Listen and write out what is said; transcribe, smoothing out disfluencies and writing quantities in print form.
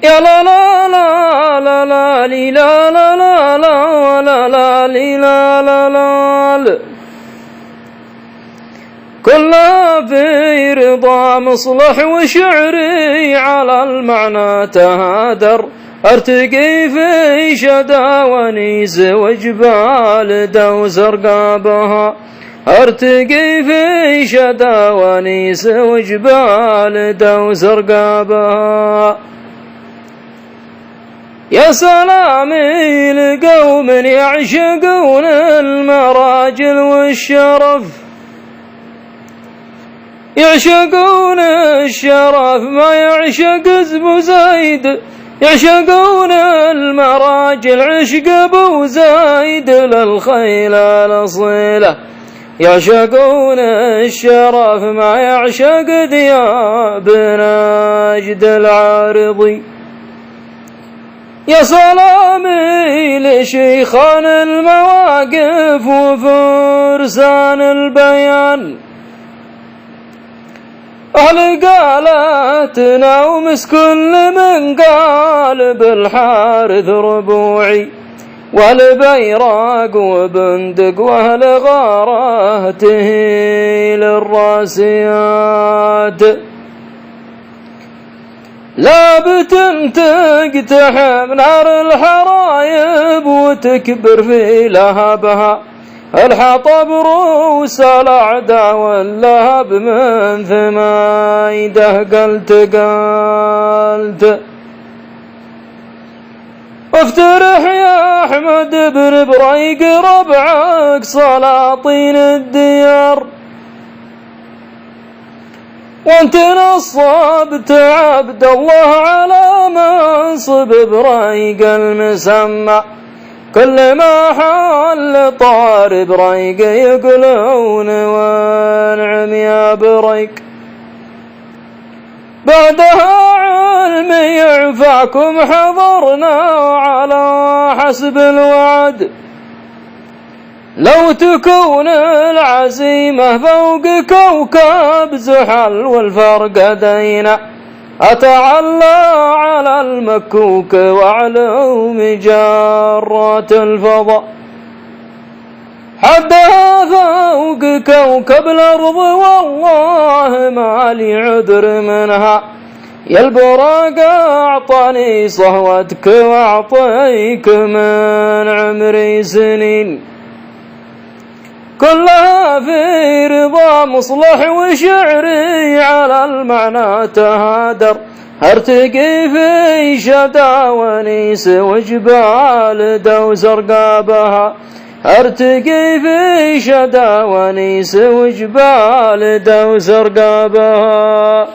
يا لا لا لا لا لا لي لا لا لا لا لا لا لي لا لا لا كلها في رضا مصلح وشعري على المعنى تهادر ارتقي في شدا ونيس وجبال دوس رقابها ارتقي في شدا ونيس وجبال دوس رقابها يا سلامي لقوم يعشقون المراجل والشرف يعشقون الشرف ما يعشق ابو زايد يعشقون المراجل عشق ابو زايد للخيل الاصيله يعشقون الشرف ما يعشق ذياب نجد العارضي يا سلامي لشيخان المواقف وفرسان البيان أهل قالتنا ومس كل من قال بالحارث ربوعي والبيراق وبندق وأهل غاره تهيل الراسيات لا تقتحم نار الحرايب وتكبر في لهبها الحطب رؤوس الأعداء واللهب من ثمايده قلت افترح يا أحمد بن بريق ربعك سلاطين الديار وانت نصبت عبد الله على منصب بريق المسمى كل ما حل طار بريق يقولون وانعم يا بريق بعدها علم ينفعكم حضرنا على حسب الوعد لو تكون العزيمة فوق كوكب زحل والفرق دينا أتعلى على المكوك وعلوم جارات الفضاء حدها فوق كوكب الأرض والله ما لي عذر منها يا البراق أعطاني صهوتك وأعطيك من عمري سنين كلها في رضا مصلح وشعري على المعنى تهادر ارتقي في شدا ونيس وجبال دوس رقابها ارتقي في شدا ونيس وجبال دوس رقابها